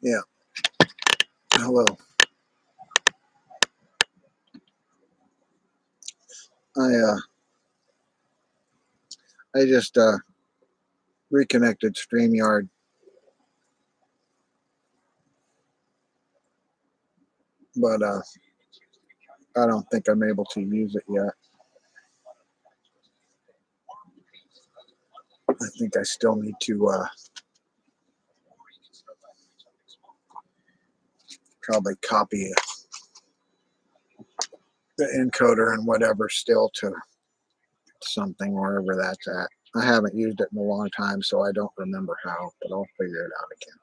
Yeah. Hello. I uh I just reconnected StreamYard, but I don't think I'm able to use it yet. I think I still need to probably copy the encoder and whatever still to something wherever that's at. I haven't used it in a long time, so I don't remember how, but I'll figure it out again.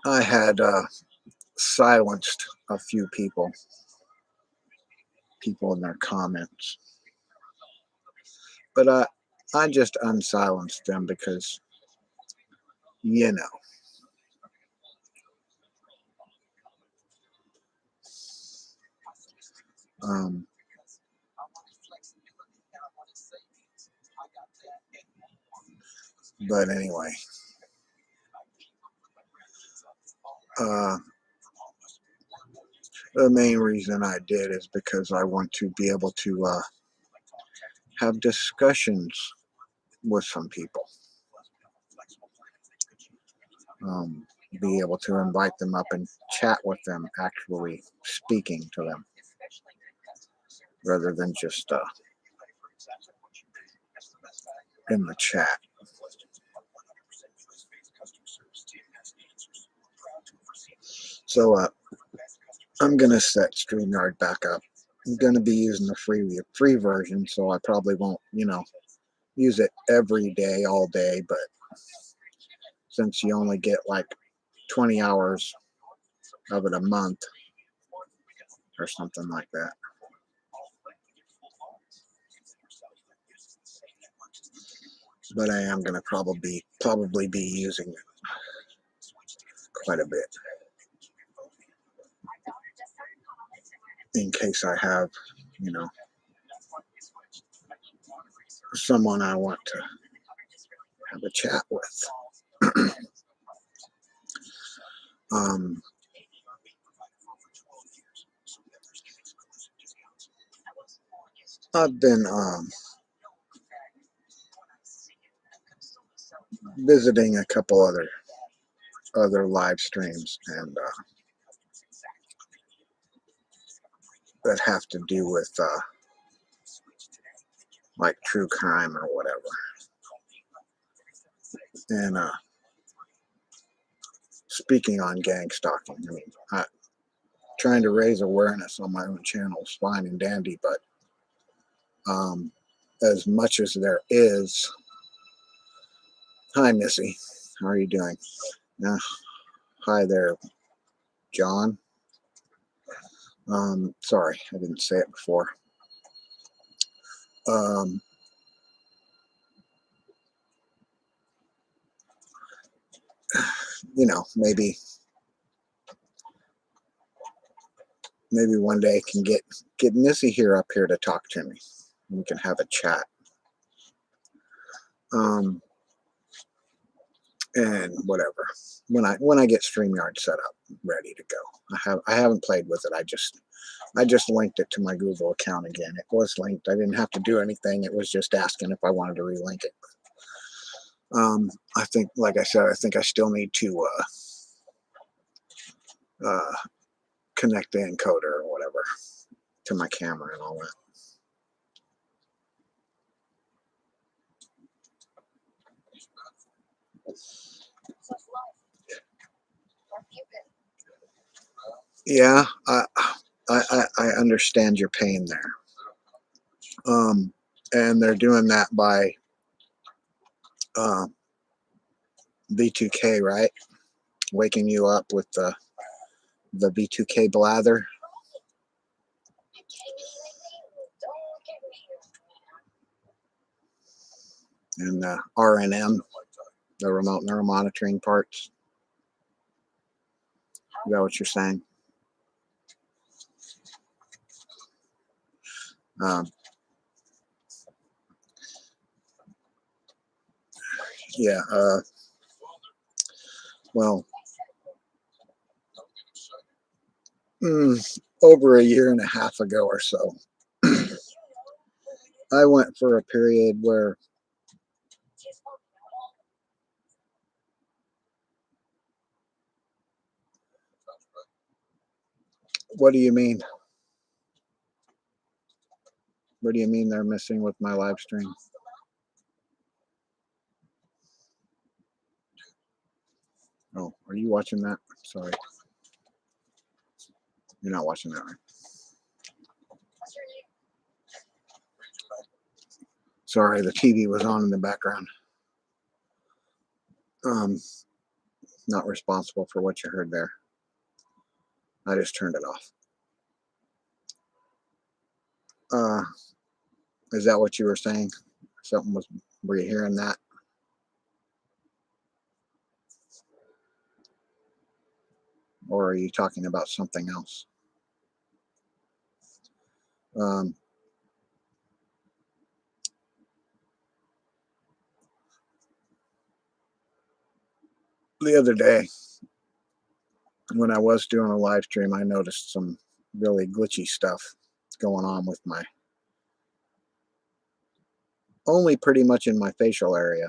I had silenced a few people in their comments, but I just unsilenced them because you know. Um, but anyway, uh, the main reason I did is because I want to be able to have discussions with some people. Be able to invite them up and chat with them, actually speaking to them, rather than just in the chat. So I'm gonna set StreamYard back up. I'm gonna be using the free version, so I probably won't, use it every day, all day. But since you only get like 20 hours of it a month or something like that. But I am going to probably be using it quite a bit in case I have, someone I want to have a chat with. um, I've been visiting a couple other live streams and that have to do with like true crime or whatever. And speaking on gang stalking, I mean, trying to raise awareness on my own channel is fine and dandy, but as much as there is. Hi, Missy. How are you doing? Hi there, John. Sorry, I didn't say it before. Um, maybe one day I can get Missy here up here to talk to me. We can have a chat. And whatever. When I get StreamYard set up, ready to go. I haven't played with it. I just linked it to my Google account again. It was linked. I didn't have to do anything. It was just asking if I wanted to relink it. I think, like I said, I think I still need to connect the encoder or whatever to my camera and all that. Yeah, I understand your pain there. And they're doing that by V2K, right? Waking you up with the V2K blather. And RNM, the remote neuromonitoring parts. Is that what you're saying? Yeah, well, over a year and a half ago or so, I went for a period where, what do you mean? What do you mean they're messing with my live stream? Oh, are you watching that? Sorry, you're not watching that, right? Sorry, the TV was on in the background. Um, Not responsible for what you heard there. I just turned it off. Uh, is that what you were saying? Something was, were you hearing that? Or are you talking about something else? Um, the other day, when I was doing a live stream, I noticed some really glitchy stuff going on with my, only pretty much in my facial area.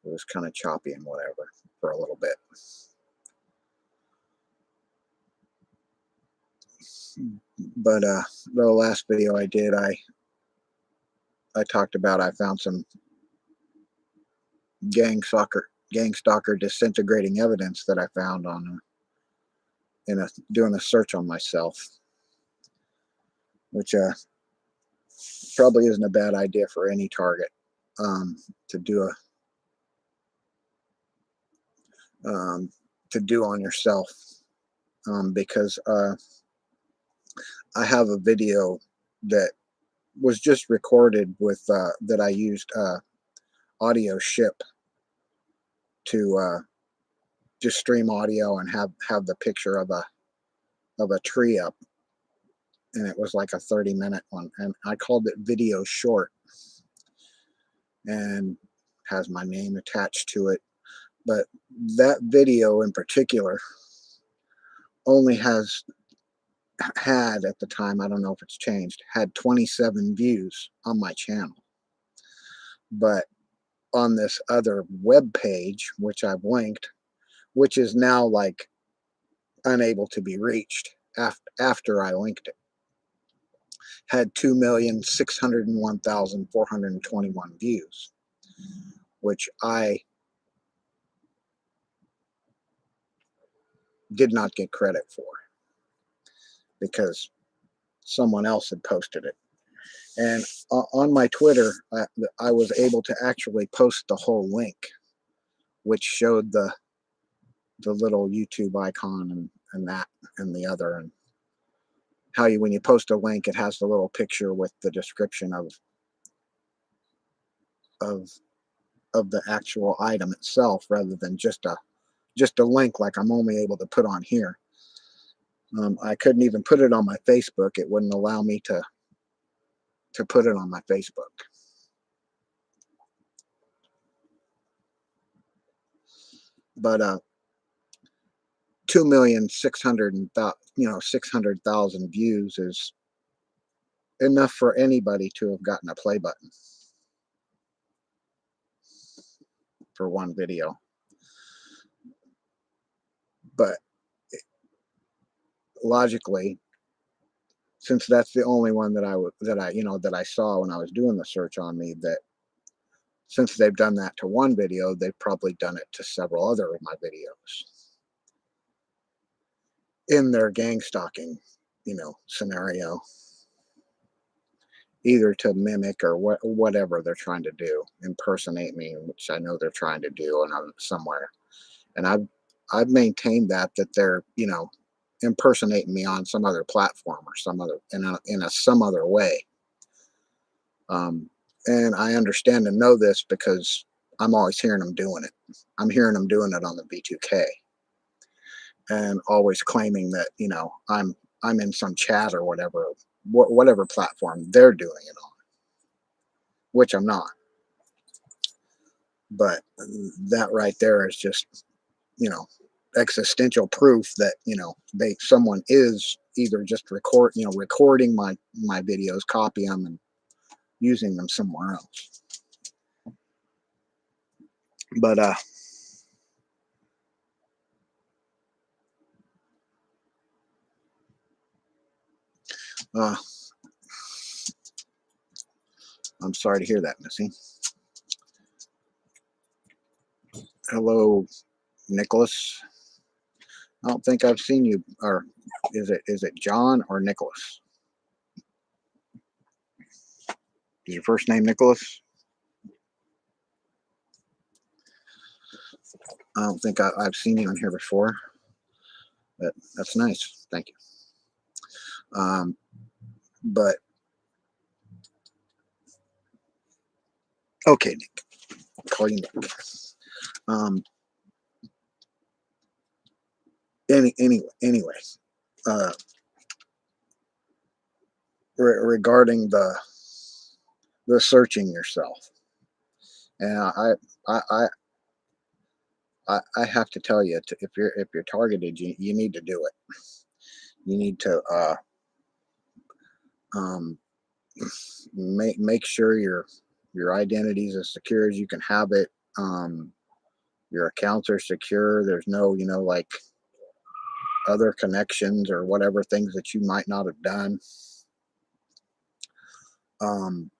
It was kind of choppy and whatever for a little bit. But the last video I did, I talked about I found some gang stalker disintegrating evidence that I found on in a doing a search on myself, which probably isn't a bad idea for any target, um, to do a to do on yourself, because I have a video that was just recorded with that I used audio ship to just stream audio and have the picture of a tree up, and it was like a 30-minute one, and I called it video short, and has my name attached to it. But that video in particular only had at the time, I don't know if it's changed, had 27 views on my channel. But on this other web page, which I've linked, which is now like unable to be reached after I linked it, had 2,601,421 views, which I did not get credit for because someone else had posted it. And on my Twitter, I was able to actually post the whole link, which showed the little YouTube icon and that and the other, and how you, when you post a link, it has the little picture with the description of of the actual item itself, rather than just a link like I'm only able to put on here. I couldn't even put it on my Facebook. It wouldn't allow me to put it on my Facebook. But 2,600,000 600,000 views is enough for anybody to have gotten a play button for one video. But logically, since that's the only one that I saw when I was doing the search on me, that since they've done that to one video, they've probably done it to several other of my videos in their gang stalking, scenario, either to mimic or whatever they're trying to do, impersonate me, which I know they're trying to do, and I'm somewhere. And I've maintained that they're impersonating me on some other platform or some other in a some other way. Um, and I understand and know this because I'm always hearing them doing it. I'm hearing them doing it on the B2K, and always claiming that I'm in some chat or whatever platform they're doing it on, which I'm not. But that right there is just, existential proof that, someone is either just recording my videos, copy them, and using them somewhere else. But uh I'm sorry to hear that, Missy. Hello, Nicholas. I don't think I've seen you. Or is it John or Nicholas? Is your first name Nicholas? I don't think I've seen you in here before, but that's nice. Thank you. But okay, Nick. I'll call you Nick. Um, anyway, uh, regarding the searching yourself, and I have to tell you, if you're targeted, you need to do it. You need to um, make sure your identity is as secure as you can have it. Your accounts are secure. There's no, like other connections or whatever things that you might not have done. Um,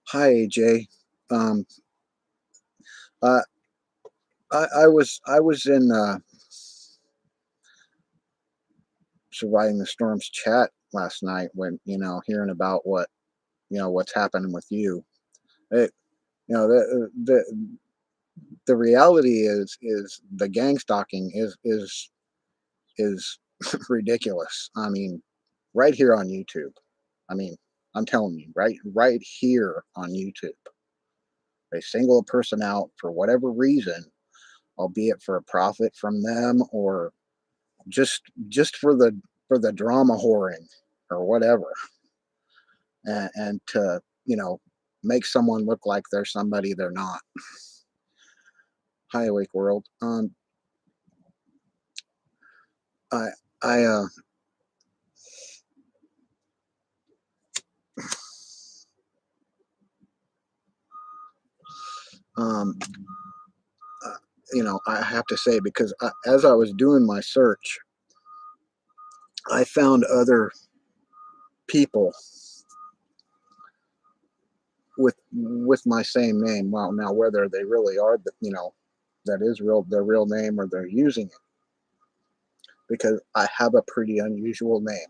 Hi, AJ. Um, uh, I was in Surviving the Storms chat last night when hearing about what's happening with you. It, the reality is the gang stalking is ridiculous. I mean, right here on YouTube. I mean, I'm telling you, right here on YouTube, they single a person out for whatever reason, albeit for a profit from them or just for the drama whoring or whatever, and to make someone look like they're somebody they're not. Hi, Awake World. I I um I have to say, because as I was doing my search, I found other people with my same name. Well, now whether they really are, that is their real name, or they're using it, because I have a pretty unusual name.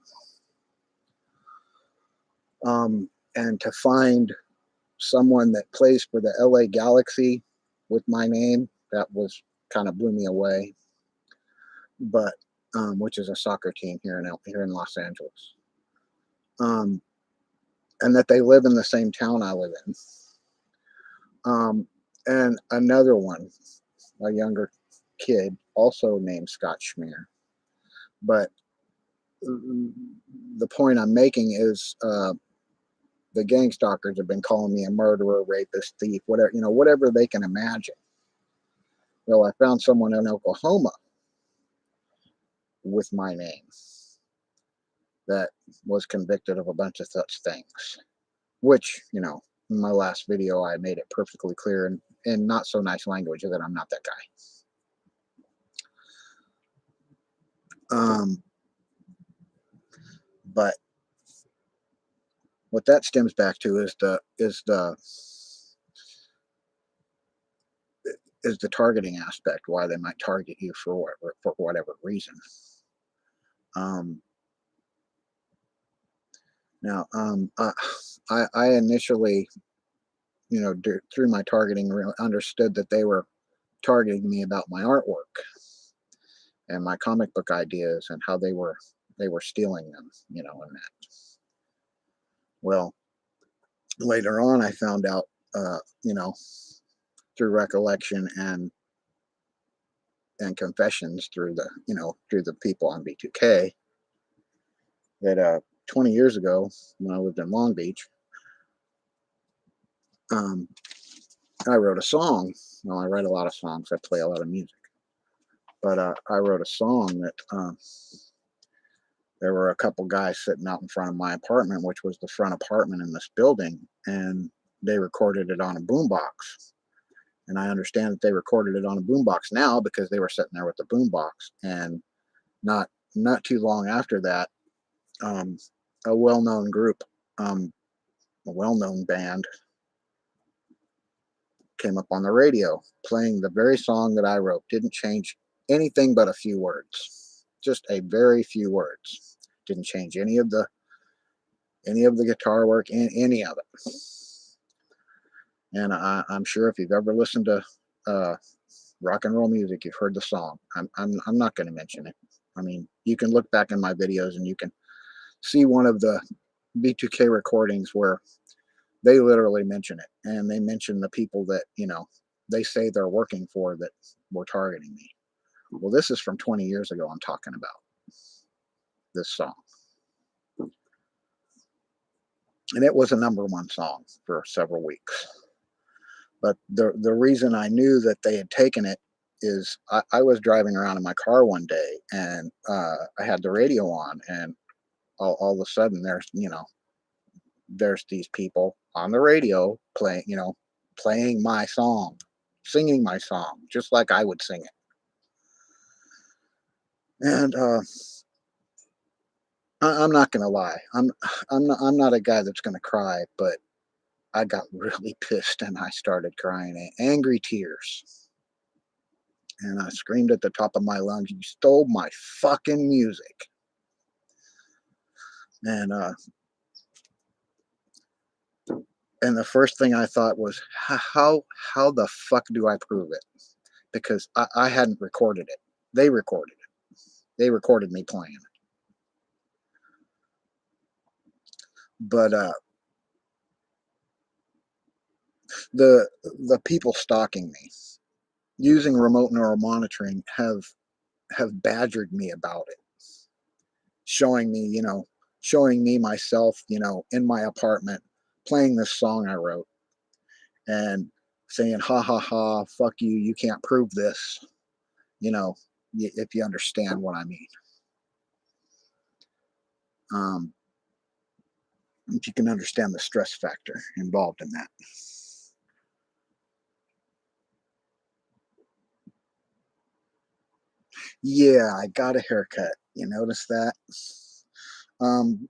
And to find someone that plays for the LA Galaxy with my name, that was kind of blew me away. But which is a soccer team here in Los Angeles. Um, and that they live in the same town I live in. And another one, a younger kid, also named Scott Schmear. But the point I'm making is, the gang stalkers have been calling me a murderer, rapist, thief, whatever they can imagine. Well, I found someone in Oklahoma with my name that was convicted of a bunch of such things, which, in my last video, I made it perfectly clear in not so nice language that I'm not that guy. But what that stems back to is the targeting aspect, why they might target you for whatever reason. Um, Now, I initially, through my targeting, really understood that they were targeting me about my artwork and my comic book ideas, and how they were stealing them, and that. Well, later on, I found out, through recollection and confessions through the people on B2K, that 20 years ago, when I lived in Long Beach, um, I wrote a song. Well, I write a lot of songs. I play a lot of music, but I wrote a song that there were a couple guys sitting out in front of my apartment, which was the front apartment in this building, and they recorded it on a boombox. And I understand that they recorded it on a boombox now because they were sitting there with the boombox. And not not too long after that, um, a well-known group, um, a well-known band, came up on the radio playing the very song that I wrote. Didn't change anything but a few words, just a very few words. Didn't change any of the guitar work, any of it. And I'm sure if you've ever listened to uh, rock and roll music, you've heard the song. I'm not going to mention it. I mean, you can look back in my videos and you can see one of the B2K recordings where they literally mention it, and they mention the people that they say they're working for that were targeting me. Well, this is from 20 years ago. I'm talking about this song, and it was a #1 song for several weeks. But the reason I knew that they had taken it is I was driving around in my car one day, and I had the radio on, and all of a sudden there's these people on the radio playing my song, singing my song, just like I would sing it. And I'm not gonna lie, I'm not a guy that's gonna cry, but I got really pissed and I started crying, angry tears, and I screamed at the top of my lungs, "You stole my fucking music!" And and the first thing I thought was, how the fuck do I prove it? Because I hadn't recorded it. They recorded it. They recorded me playing it. But the people stalking me using remote neural monitoring have badgered me about it, showing me showing me myself in my apartment playing this song I wrote and saying, ha ha ha, fuck you, you can't prove this, you know if you understand what I mean. um if you can understand the stress factor involved in that. Yeah, I got a haircut. You notice that? um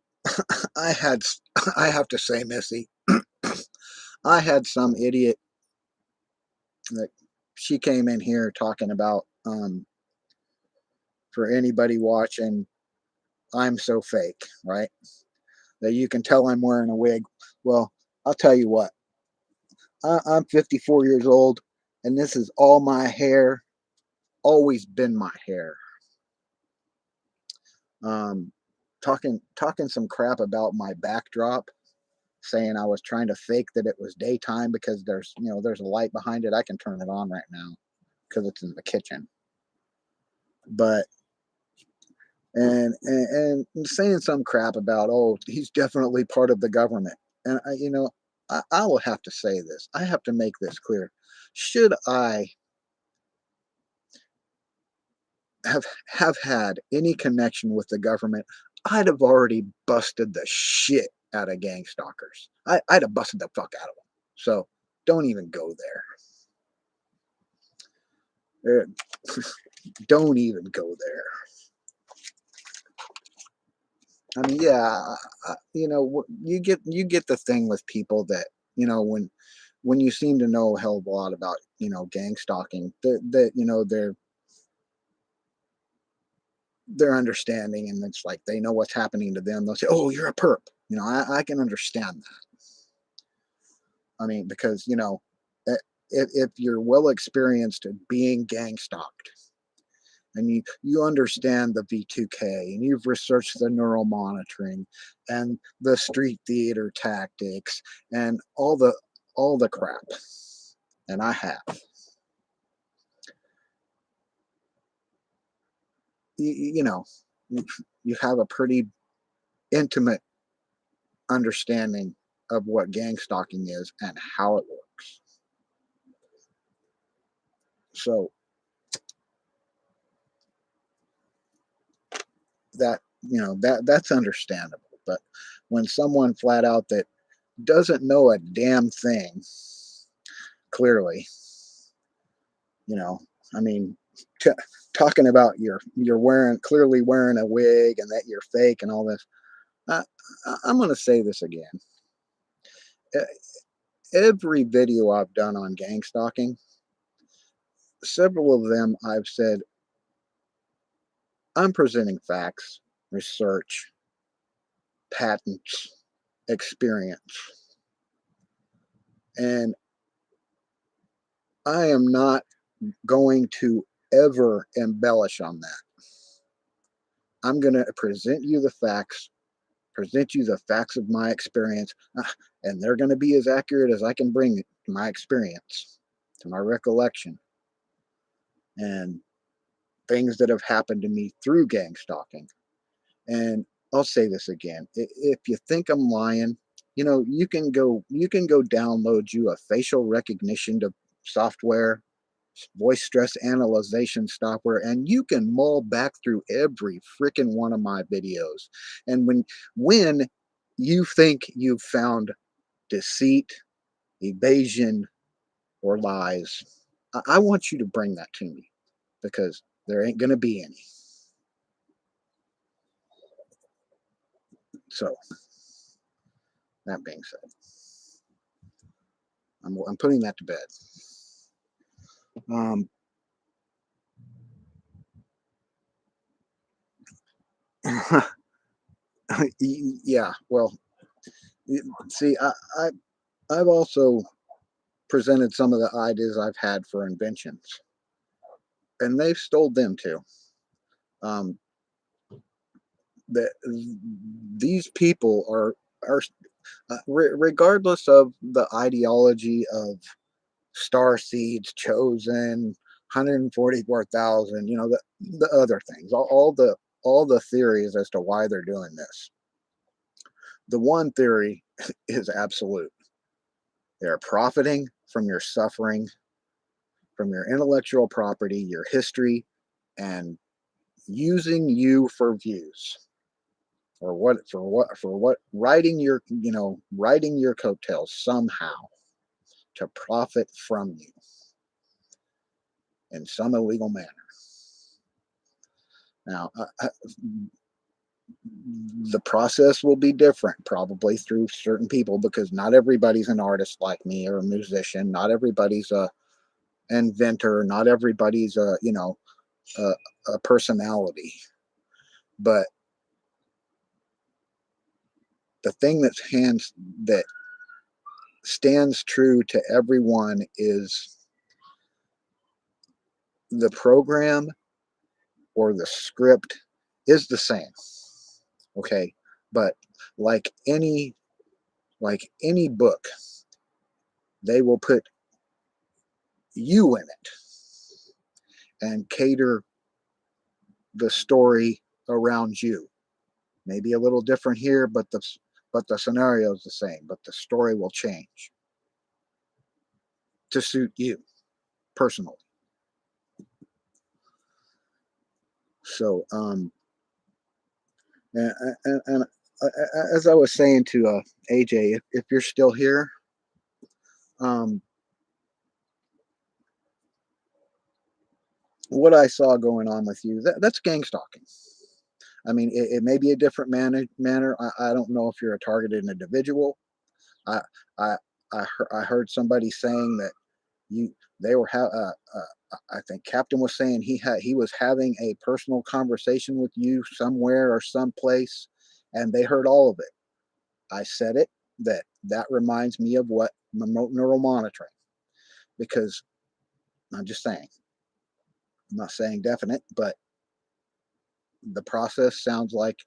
I had I have to say, Missy, I had some idiot that she came in here talking about, for anybody watching, I'm so fake, right? That you can tell I'm wearing a wig. Well, I'll tell you what, I'm 54 years old, and this is all my hair, always been my hair. Um, talking some crap about my backdrop, saying I was trying to fake that it was daytime because there's a light behind it. I can turn it on right now because it's in the kitchen. But and saying some crap about, oh, he's definitely part of the government. And I will have to say this. I have to make this clear. Should I have had any connection with the government, I'd have already busted the shit out of gang stalkers. I'd have busted the fuck out of them. So don't even go there. Don't even go there. I mean, yeah, you get the thing with people that when you seem to know a hell of a lot about gang stalking, that they're understanding, and it's like they know what's happening to them. They'll say, "Oh, you're a perp." I can understand that. I mean, because eh, if you're well experienced at being gang stalked, and you understand the V2K, and you've researched the neural monitoring and the street theater tactics and all the crap, and I have, you know you you have a pretty intimate understanding of what gang stalking is and how it works. So that, that's understandable. But when someone flat out that doesn't know a damn thing, clearly, you know, I mean, t- talking about you're wearing, clearly wearing a wig and that you're fake and all this. I, I'm going to say this again. Every video I've done on gang stalking, several of them I've said I'm presenting facts, research, patents, experience, and I am not going to ever embellish on that. I'm going to present you the facts, present you the facts of my experience, and they're going to be as accurate as I can bring it to my experience, to my recollection, and things that have happened to me through gang stalking. And I'll say this again: if you think I'm lying, you can go download you a facial recognition to software, voice stress analyzation software, and you can mull back through every freaking one of my videos. And when you think you've found deceit, evasion, or lies, I want you to bring that to me, because there ain't going to be any. So that being said, I'm putting that to bed. Um, yeah, well, see, I I've also presented some of the ideas I've had for inventions, and they've stole them too. Um, that these people are regardless of the ideology of star seeds chosen, 144,000, the other things, all the theories as to why they're doing this. The one theory is absolute. They're profiting from your suffering, from your intellectual property, your history, and using you for views. For what riding your coattails somehow to profit from you in some illegal manner. Now, the process will be different probably through certain people, because not everybody's an artist like me or a musician. Not everybody's a inventor. Not everybody's a, a personality. But the thing that stands true to everyone is the program or the script is the same. Okay, but like any book, they will put you in it and cater the story around you. Maybe a little different here, but the scenario is the same, but the story will change to suit you personally. So, and as I was saying to AJ, if you're still here, um, what I saw going on with you, that's gang stalking. I mean, it may be a different manner. I don't know if you're a targeted individual. I I I heard somebody saying that you they were I think Captain was saying he was having a personal conversation with you somewhere or someplace, and they heard all of it. I said it, that reminds me of what remote neural monitoring, because I'm just saying, I'm not saying definite, but the process sounds like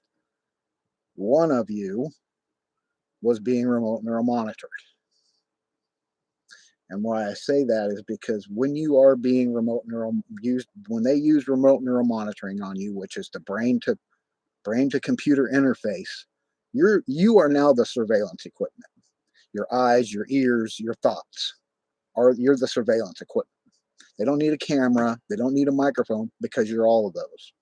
one of you was being remote neural monitored. And why I say that is because when you are being remote neural used, when they use remote neural monitoring on you, which is the brain to computer interface, you are now the surveillance equipment. Your eyes, your ears, your thoughts you're the surveillance equipment. They don't need a camera. They don't need a microphone because you're all of those.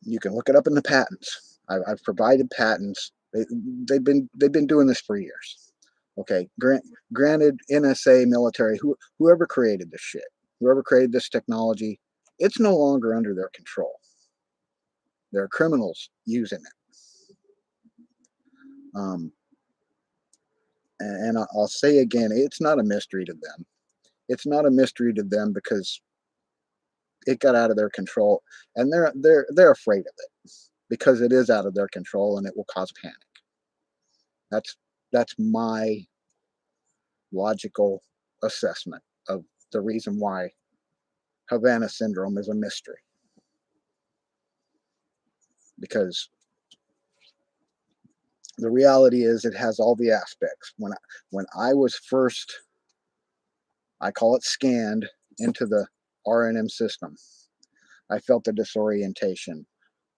You can look it up in the patents. I've provided patents. They've been doing this for years. Okay, granted, NSA, military, whoever created this shit, whoever created this technology, it's no longer under their control. There are criminals using it. Um, and I'll say again, it's not a mystery to them. It's not a mystery to them because it got out of their control, and they're afraid of it because it is out of their control and it will cause panic. That's that's my logical assessment of the reason why Havana syndrome is a mystery. Because the reality is it has all the aspects. When I was first, I call it scanned into the RNM system, I felt the disorientation,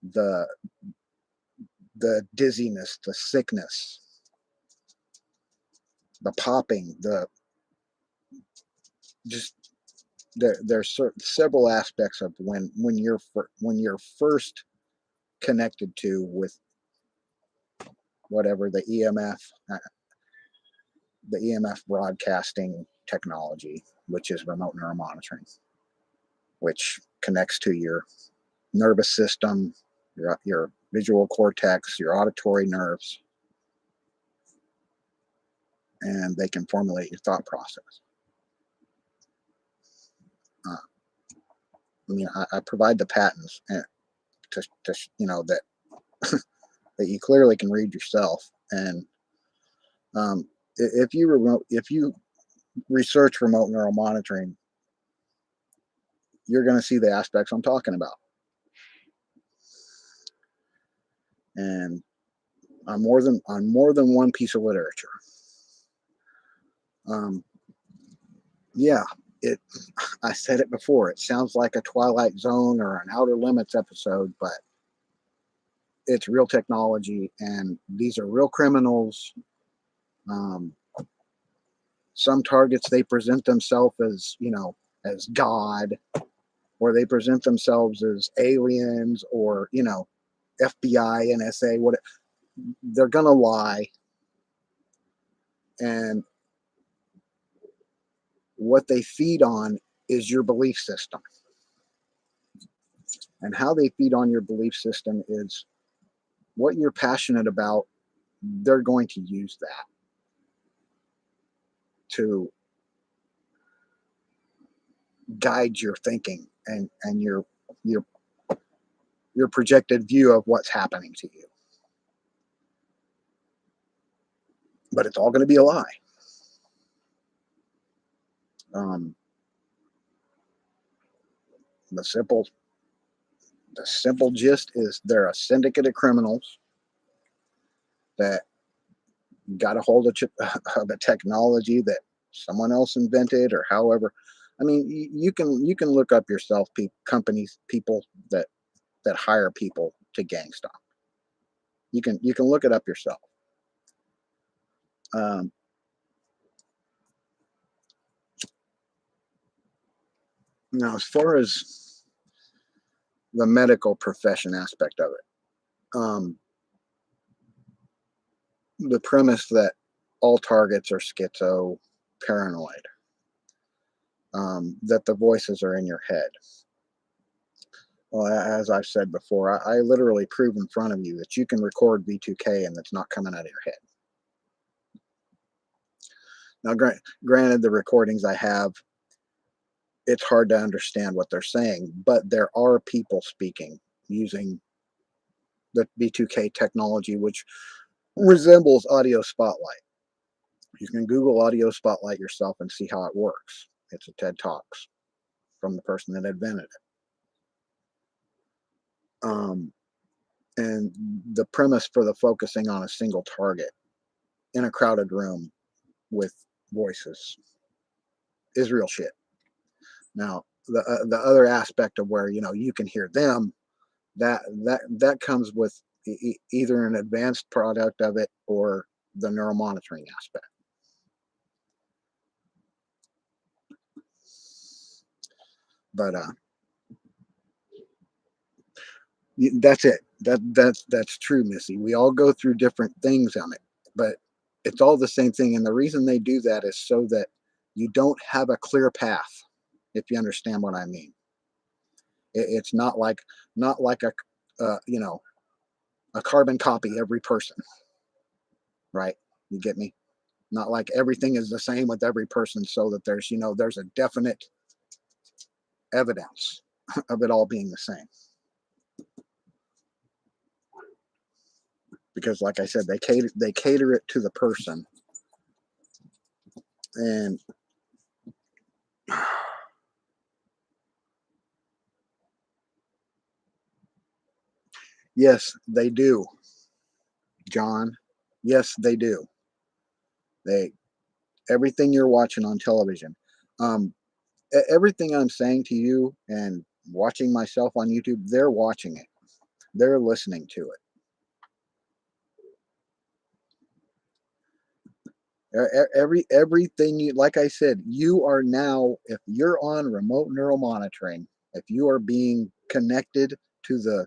the dizziness, the sickness, the popping, the just there's several aspects of when you're first connected to with whatever the EMF broadcasting technology, which is remote neuromonitoring, which connects to your nervous system, your visual cortex, your auditory nerves, and they can formulate your thought process. Uh, I provide the patents to that that you clearly can read yourself. And if you research remote neural monitoring, you're going to see the aspects I'm talking about. And on more than one piece of literature. Um, yeah, it. I said it before. It sounds like a Twilight Zone or an Outer Limits episode, but it's real technology, and these are real criminals. Um, some targets, they present themselves as as God, or they present themselves as aliens, or FBI, NSA. What they're gonna lie, and what they feed on is your belief system. And how they feed on your belief system is what you're passionate about. They're going to use that to guide your thinking and your your projected view of what's happening to you. But it's all going to be a lie. Um, the simple the simple gist is they're a syndicate of criminals that got a hold of, of a technology that someone else invented, or however. I mean, you can look up yourself, companies, people that hire people to gang stomp. You can look it up yourself. Um, Now, as far as the medical profession aspect of it, the premise that all targets are schizo, paranoid, that the voices are in your head. Well, as I've said before, I literally prove in front of you that you can record V2K and it's not coming out of your head. Now, granted, the recordings I have, it's hard to understand what they're saying, but there are people speaking using the V2K technology, which resembles Audio Spotlight. You can Google Audio Spotlight yourself and see how it works. It's a TED Talks from the person that invented it. And the premise for the focusing on a single target in a crowded room with voices is real shit. Now, the other aspect of where you can hear them, that comes with either an advanced product of it, or the neuromonitoring aspect. But that's it. That's true, Missy. We all go through different things on it, but it's all the same thing. And the reason they do that is so that you don't have a clear path, if you understand what I mean. It's not like a a carbon copy every person, right? You get me? Not like everything is the same with every person, so that there's a definite evidence of it all being the same. Because, like I said, they cater it to the person, and yes, they do, John. Yes, they do. They Everything you're watching on television, um, everything I'm saying to you and watching myself on YouTube, they're watching it. They're listening to it. Everything you, like I said, you are now, if you're on remote neural monitoring, if you are being connected to the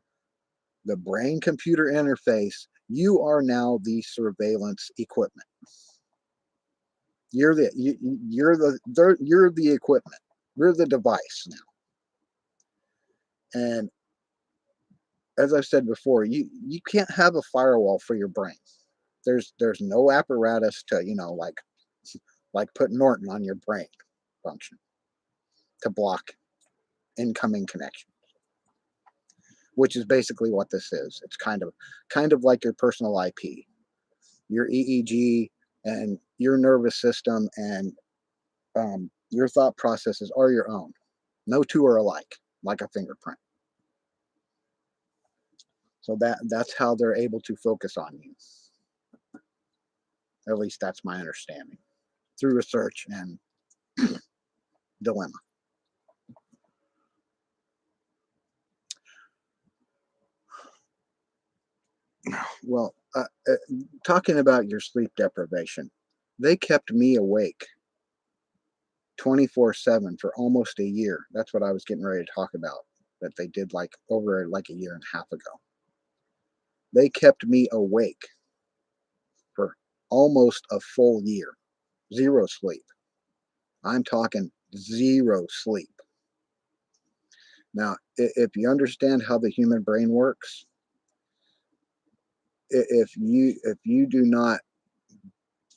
brain computer interface, you are now the surveillance equipment. You're the equipment. You're the device now. And as I've said before, you can't have a firewall for your brain. There's no apparatus to, like put Norton on your brain function to block incoming connection, which is basically what this is. It's kind of like your personal IP, your EEG, and your nervous system, and your thought processes are your own. No two are alike, like a fingerprint. So that's how they're able to focus on you. At least that's my understanding through research and dilemma. Well, talking about your sleep deprivation, they kept me awake 24/7 for almost a year. That's what I was getting ready to talk about. That they did like over like a year and a half ago. They kept me awake for almost a full year. Zero sleep. I'm talking zero sleep. Now, if you understand how the human brain works, if you do not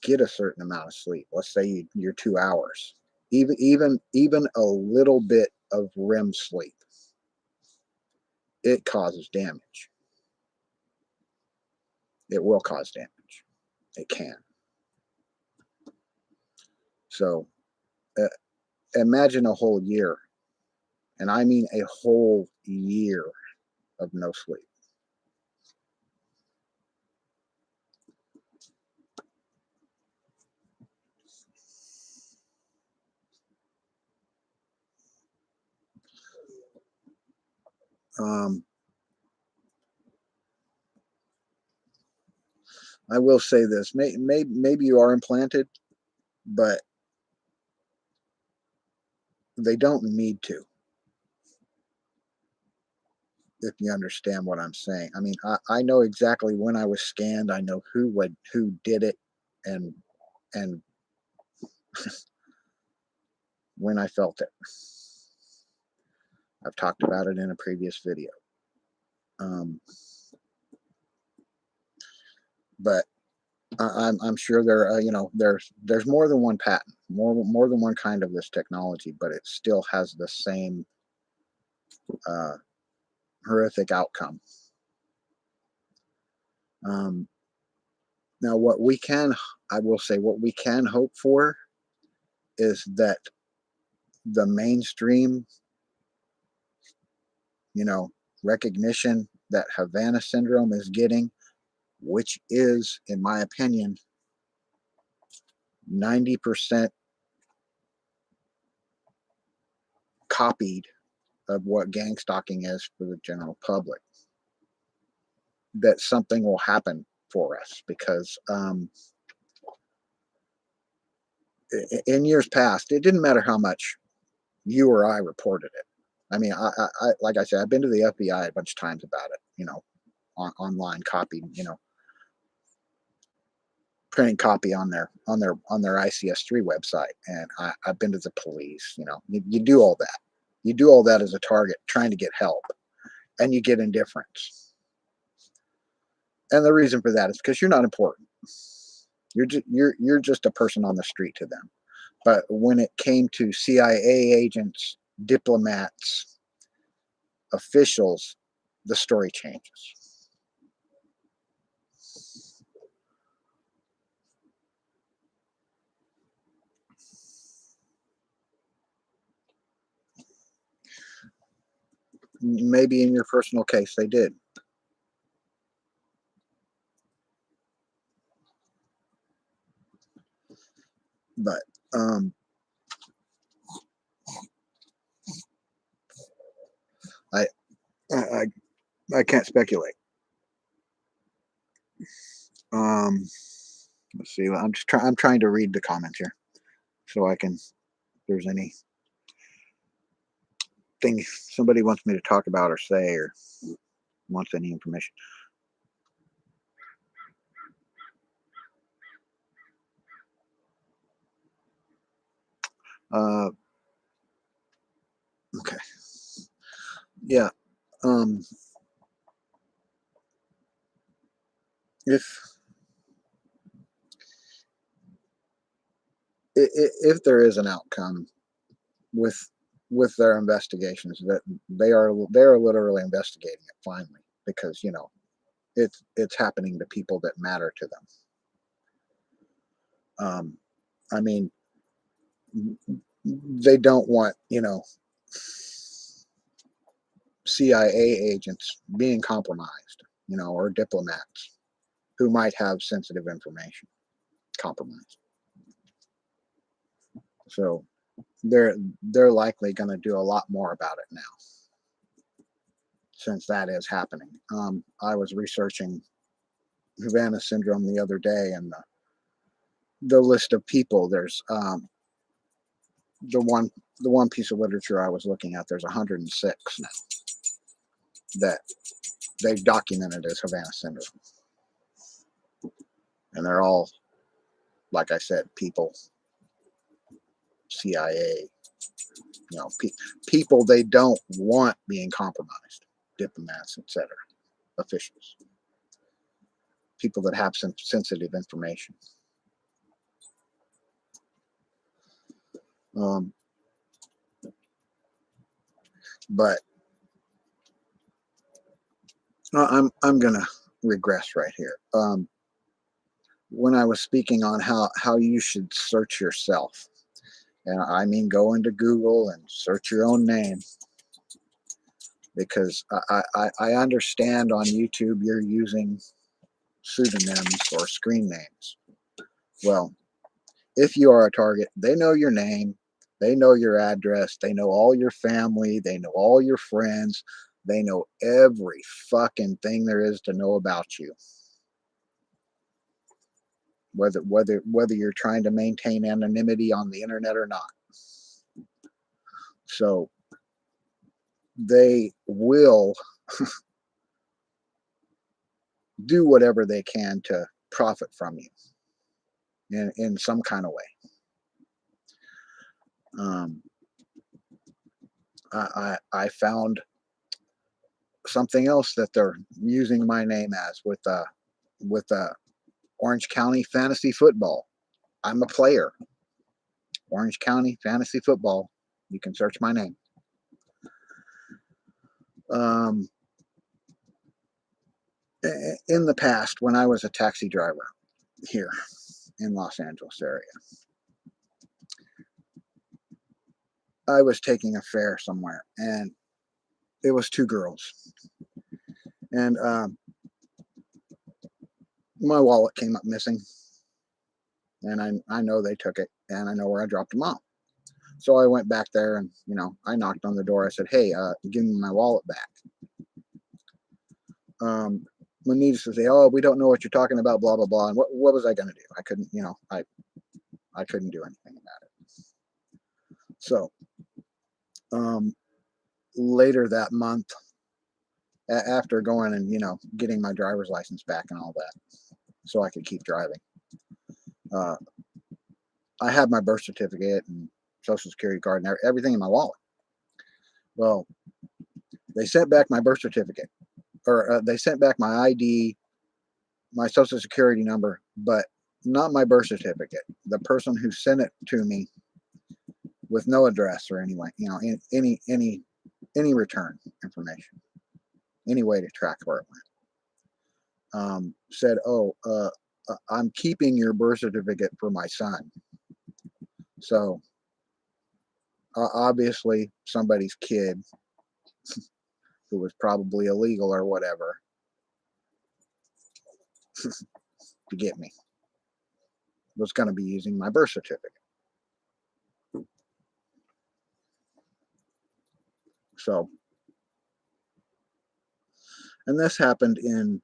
get a certain amount of sleep, let's say you're 2 hours, even a little bit of REM sleep, it causes damage. It will cause damage. It can. So uh, imagine a whole year, and I mean a whole year of no sleep. Um, I will say this: maybe you are implanted, but they don't need to. If you understand what I'm saying, I mean, I know exactly when I was scanned. I know who did it, and and when I felt it. I've talked about it in a previous video. Um, but I'm sure there's more than one patent, more than one kind of this technology, but it still has the same uh, horrific outcome. Um, Now, I will say, what we can hope for is that the mainstream, you know, recognition that Havana syndrome is getting, which is, in my opinion, 90% copied of what gang stalking is for the general public, that something will happen for us because In years past, it didn't matter how much you or I reported it. I mean, like I said, I've been to the FBI a bunch of times about it, online copy, printing copy on their ICS3 website, and I've been to the police. You do all that. You do all that as a target, trying to get help, and you get indifference. And the reason for that is because you're not important. You're just a person on the street to them. But when it came to CIA agents, diplomats, officials, the story changes. Maybe in your personal case they did, but um, I, I I can't speculate. Um, let's see. I'm trying to read the comments here so I can. If there's anything somebody wants me to talk about or say or wants any information. Uh, okay. Yeah. Um, if if there is an outcome with their investigations, that they are literally investigating it finally, because it's happening to people that matter to them. I mean, they don't want CIA agents being compromised, or diplomats who might have sensitive information compromised. So they're likely going to do a lot more about it now, since that is happening. I was researching Havana syndrome the other day, and the list of people. There's the one piece of literature I was looking at. There's 106 now that they've documented as Havana syndrome, and they're all, like I said, people, CIA, people they don't want being compromised, diplomats, etc., officials, people that have some sensitive information. Um, but I'm gonna regress right here. When I was speaking on how you should search yourself, and I mean go into Google and search your own name, because I understand on YouTube you're using pseudonyms or screen names. Well, if you are a target, they know your name, they know your address, they know all your family, they know all your friends, they know every fucking thing there is to know about you. Whether you're trying to maintain anonymity on the internet or not. So they will do whatever they can to profit from you in some kind of way. Um, I found something else that they're using my name as with Orange County Fantasy Football. I'm a player. Orange County Fantasy Football. You can search my name. Um, in the past, when I was a taxi driver here in Los Angeles area, I was taking a fare somewhere, and it was two girls, and my wallet came up missing, and I know they took it, and I know where I dropped them off. So I went back there, and I knocked on the door. I said, "Hey, give me my wallet back." When needless to say, "Oh, we don't know what you're talking about," blah blah blah. And what was I going to do? I couldn't, I couldn't do anything about it. So later that month, after going and getting my driver's license back and all that, so I could keep driving, uh, I had my birth certificate and social security card and everything in my wallet. Well, they sent back my birth certificate, or they sent back my ID, my social security number, but not my birth certificate. The person who sent it to me with no address or anyway, any return information, any way to track where it went, said, "Oh, I'm keeping your birth certificate for my son." So obviously, somebody's kid who was probably illegal or whatever to get me was going to be using my birth certificate. So, and this happened in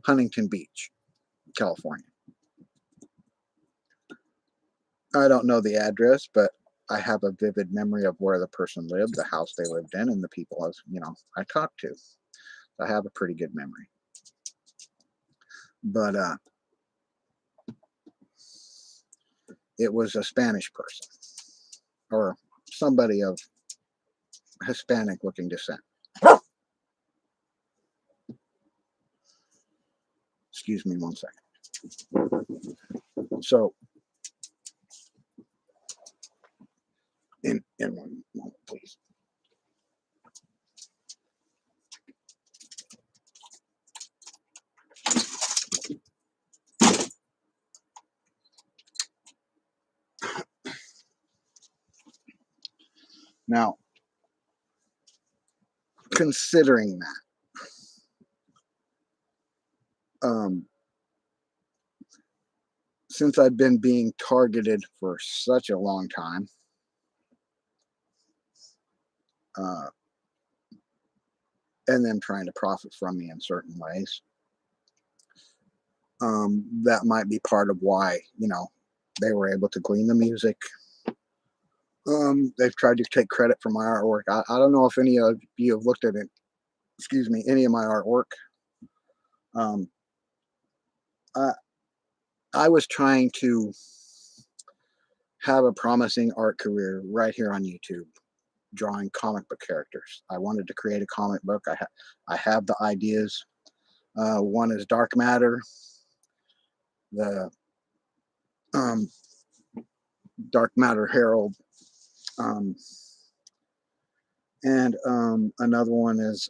Huntington Beach, California. I don't know the address, but I have a vivid memory of where the person lived, the house they lived in, and the people I talked to. I have a pretty good memory. But it was a Spanish person or somebody of Hispanic looking descent. Excuse me 1 second. So in 1 moment, please. Now, considering that, since I've been being targeted for such a long time, and them trying to profit from me in certain ways, that might be part of why they were able to glean the music. They've tried to take credit for my artwork. I don't know if any of you have looked at it. Excuse me, any of my artwork. Um, I was trying to have a promising art career right here on YouTube, drawing comic book characters. I wanted to create a comic book. I have the ideas. One is Dark Matter, the Dark Matter Herald, and another one is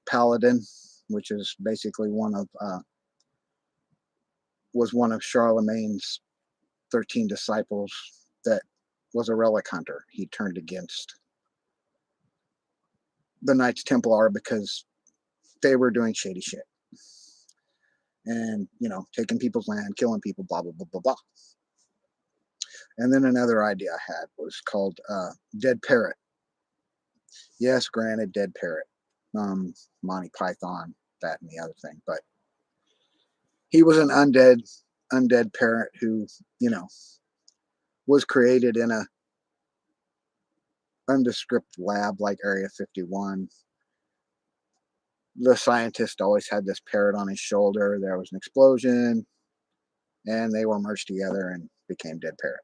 Paladin, which is basically was one of Charlemagne's 13 disciples that was a relic hunter. He turned against the Knights Templar because they were doing shady shit and taking people's land, killing people, blah blah blah blah blah. And then another idea I had was called Dead Parrot. Yes, granted, Dead Parrot, Monty Python, that and the other thing, but he was an undead parrot who was created in a undescript lab like Area 51. The scientist always had this parrot on his shoulder. There was an explosion, and they were merged together and became Dead Parrot.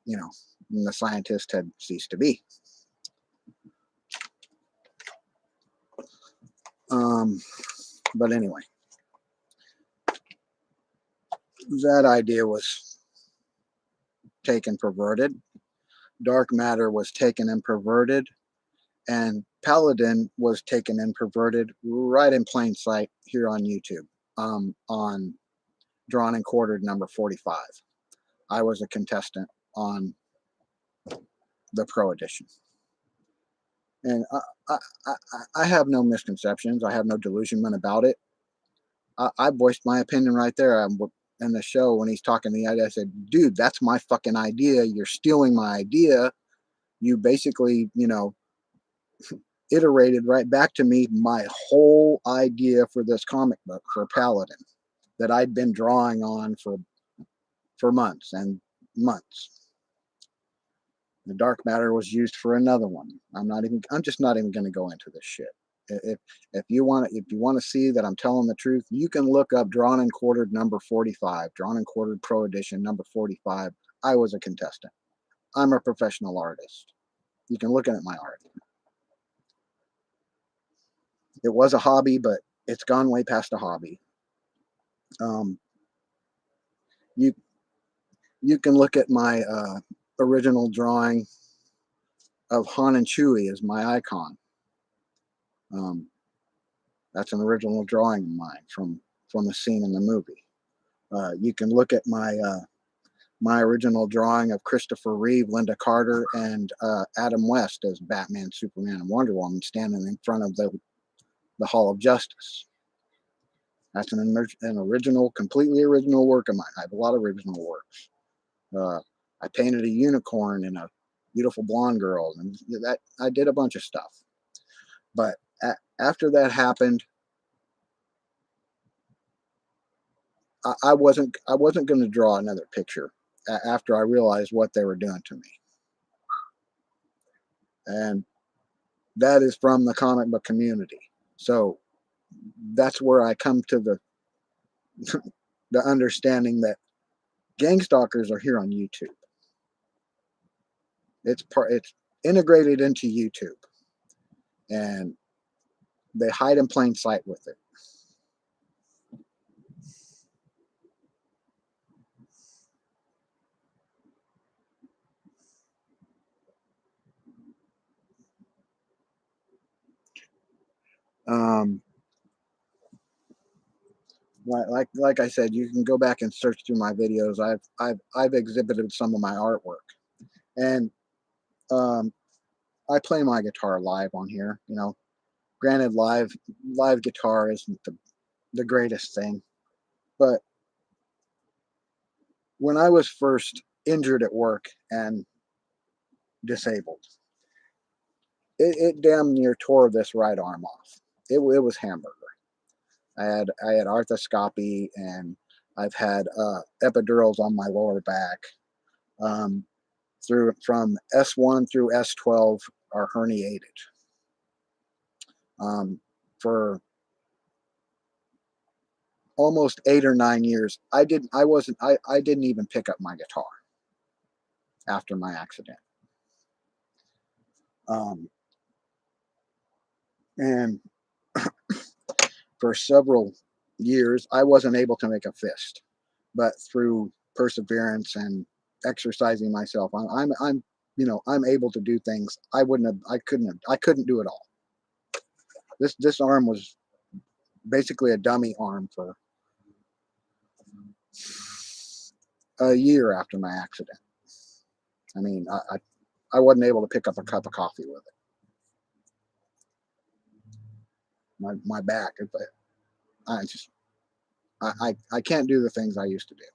And the scientist had ceased to be. But anyway, that idea was taken, perverted. Dark Matter was taken and perverted, and Paladin was taken and perverted right in plain sight here on YouTube, on Drawn and Quartered number 45. I was a contestant on the Pro Edition. And I have no misconceptions. I have no delusionment about it. I voiced my opinion right there in the show when he's talking the idea. I said, dude, that's my fucking idea. You're stealing my idea. You basically, iterated right back to me my whole idea for this comic book for Paladin. that I'd been drawing on for months and months. The dark matter was used for another one. I'm just not even going to go into this shit. If you want to see that I'm telling the truth, you can look up Drawn and Quartered number 45, Drawn and Quartered Pro Edition number 45. I was a contestant. I'm a professional artist. You can look at my art. It was a hobby, but it's gone way past a hobby. You you can look at my original drawing of Han and Chewie as my icon. That's an original drawing of mine from a scene in the movie. You can look at my original drawing of Christopher Reeve, Linda Carter, and Adam West as Batman, Superman, and Wonder Woman standing in front of the Hall of Justice. That's an original, completely original work of mine. I have a lot of original works. I painted a unicorn and a beautiful blonde girl, and that I did a bunch of stuff. But after that happened, I wasn't going to draw another picture after I realized what they were doing to me. And that is from the comic book community. So that's where I come to the the understanding that gang stalkers are here on YouTube. It's integrated into YouTube, and they hide in plain sight with it. Um, like I said, you can go back and search through my videos. I've exhibited some of my artwork, and I play my guitar live on here. You know, granted, live guitar isn't the greatest thing, but when I was first injured at work and disabled, it damn near tore this right arm off. It was hamburger. I had arthroscopy, and I've had epidurals on my lower back. From S1 through S12 are herniated. For almost 8 or 9 years, I didn't even pick up my guitar after my accident. And for several years, I wasn't able to make a fist, but through perseverance and exercising myself, I'm able to do things I couldn't do it all. This arm was basically a dummy arm for a year after my accident. I mean, I wasn't able to pick up a cup of coffee with it. My back, but I can't do the things I used to do.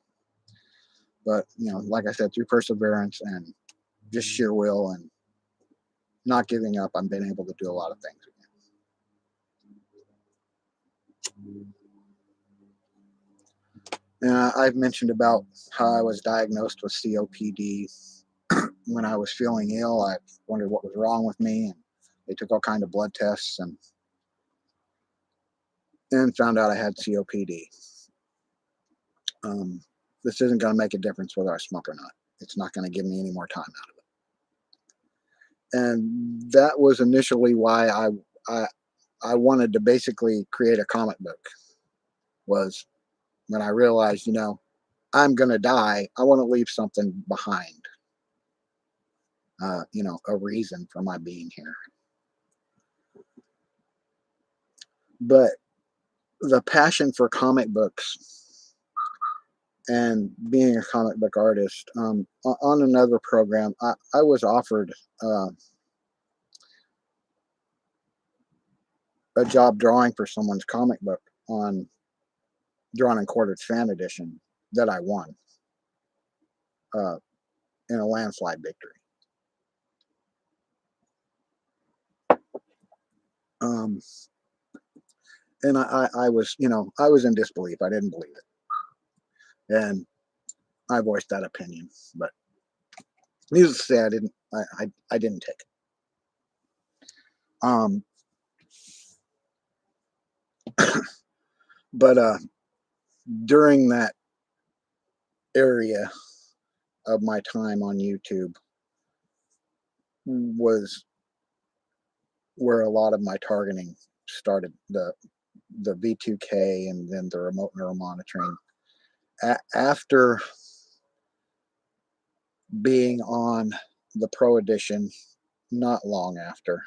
But like I said, through perseverance and just sheer will and not giving up, I've been able to do a lot of things again. And I've mentioned about how I was diagnosed with COPD when I was feeling ill. I wondered what was wrong with me, and they took all kinds of blood tests and found out I had COPD. This isn't going to make a difference whether I smoke or not. It's not going to give me any more time out of it. And that was initially why I wanted to basically create a comic book. Was when I realized, I'm going to die. I want to leave something behind. A reason for my being here. But the passion for comic books and being a comic book artist, on another program, I was offered a job drawing for someone's comic book on Drawn and Quartered Fan Edition that I won in a landslide victory. And I was in disbelief. I didn't believe it. and I voiced that opinion. But needless to say, I didn't take it. Um, but during that area of my time on YouTube was where a lot of my targeting started. The V2K and then the remote neural monitoring. After being on the Pro Edition, not long after,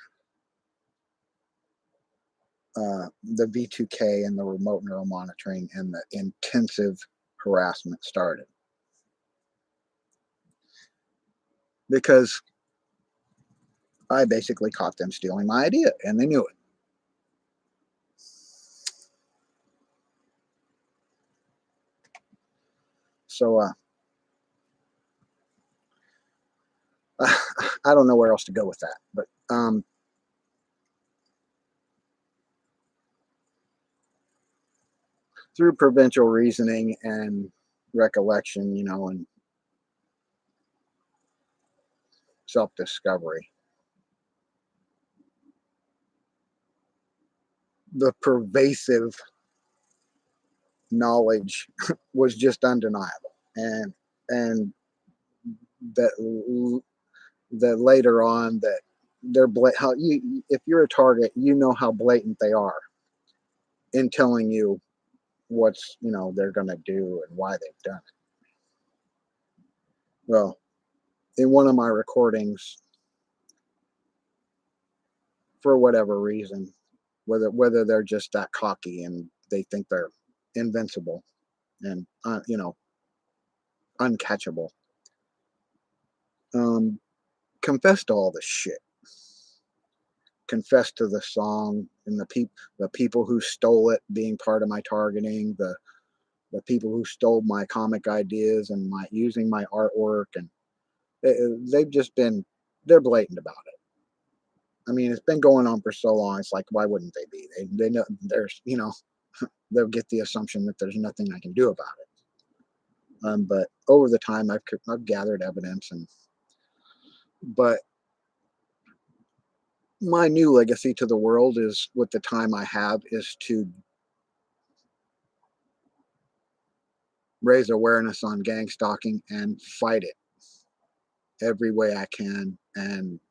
the V2K and the remote neural monitoring and the intensive harassment started. Because I basically caught them stealing my idea, and they knew it. So I don't know where else to go with that, but through provincial reasoning and recollection, and self-discovery, the pervasive knowledge was just undeniable, and that that later on that they're how you if you're a target, how blatant they are in telling you what's they're going to do and why they've done it. Well, in one of my recordings, for whatever reason, whether they're just that cocky and they think they're invincible and uncatchable, um, confess to all this shit. Confess to the song and the people who stole it being part of my targeting, the people who stole my comic ideas and my using my artwork, and they've just been they're blatant about it. I mean, it's been going on for so long. It's like, why wouldn't they be? They know there's they'll get the assumption that there's nothing I can do about it. But over the time, I've gathered evidence, but my new legacy to the world is, with the time I have, is to raise awareness on gang stalking and fight it every way I can, and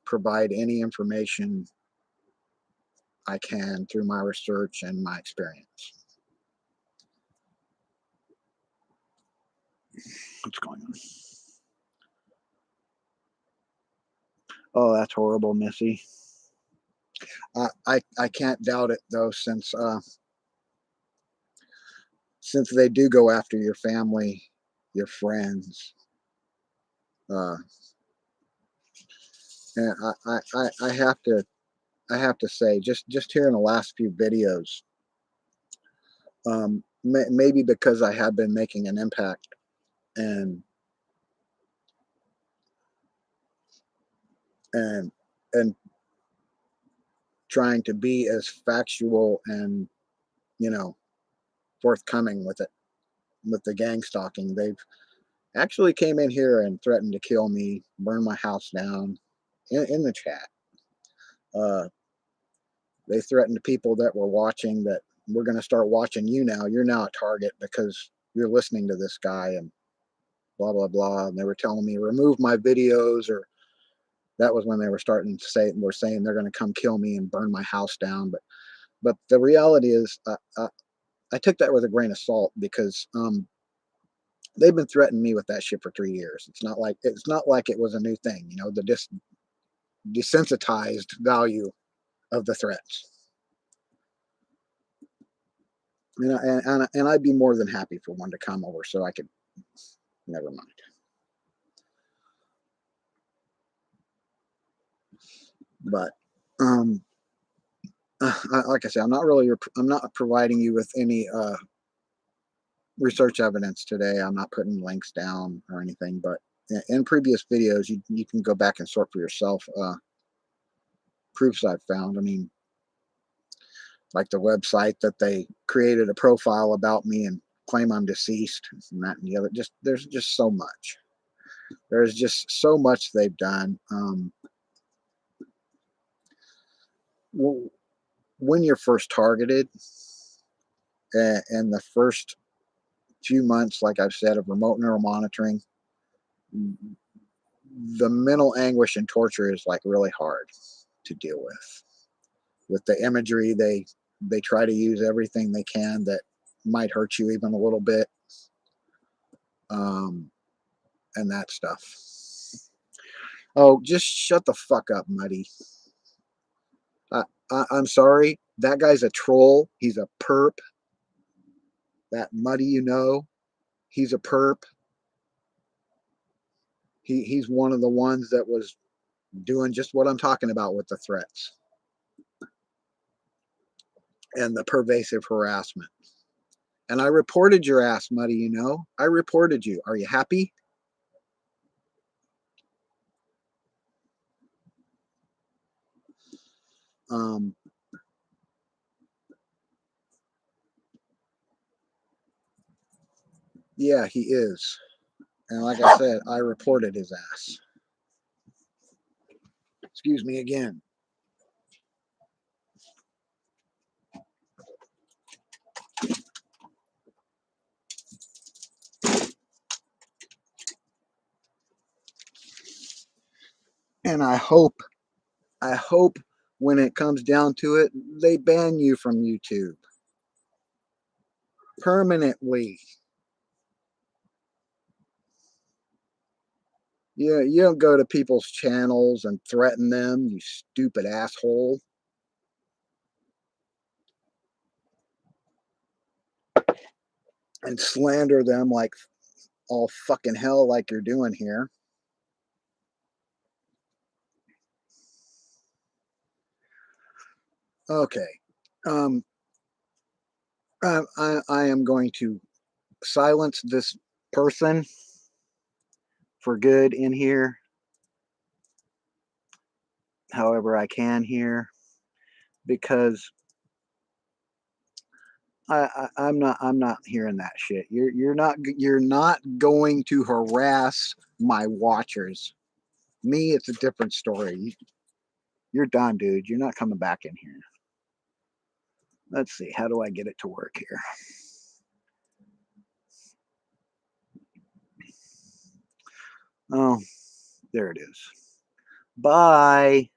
provide any information I can through my research and my experience. What's going on? Oh, that's horrible, Missy. I can't doubt it though, since they do go after your family, your friends, uh, and I have to say, just here in the last few videos, maybe because I have been making an impact and and and trying to be as factual and you know forthcoming with it, with the gang stalking. They've actually came in here and threatened to kill me, burn my house down in the chat. Uh, they threatened people that were watching that we're going to start watching you now. You're now a target because you're listening to this guy and blah, blah, blah. And they were telling me, remove my videos, or that was when they were starting to say, were saying they're going to come kill me and burn my house down. But the reality is, I took that with a grain of salt because they've been threatening me with that shit for 3 years. It's not like it was a new thing. The desensitized value of the threats. And I'd be more than happy for one to come over so I could. Never mind. But like I said, I'm not providing you with any research evidence today. I'm not putting links down or anything. But in previous videos, you can go back and sort for yourself proofs I've found. I mean, like the website that they created a profile about me and claim I'm deceased and that and the other. Just there's just so much. There's just so much they've done. When you're first targeted, and the first few months, like I've said, of remote neural monitoring, the mental anguish and torture is like really hard to deal with. With the imagery, they try to use everything they can that might hurt you even a little bit, and that stuff. Oh, just shut the fuck up, Muddy. I'm sorry. That guy's a troll. He's a perp. That Muddy, he's a perp. He's one of the ones that was doing just what I'm talking about with the threats and the pervasive harassment. And I reported your ass, Muddy, I reported you. Are you happy? Yeah, he is. And like I said, I reported his ass. Excuse me again. And I hope when it comes down to it, they ban you from YouTube permanently. You don't go to people's channels and threaten them, you stupid asshole. And slander them like all fucking hell like you're doing here. Okay. I am going to silence this person for good in here, however I can here, because I'm not hearing that shit. You're not going to harass my watchers. Me, it's a different story. You're done, dude. You're not coming back in here. Let's see. How do I get it to work here? Oh, there it is. Bye.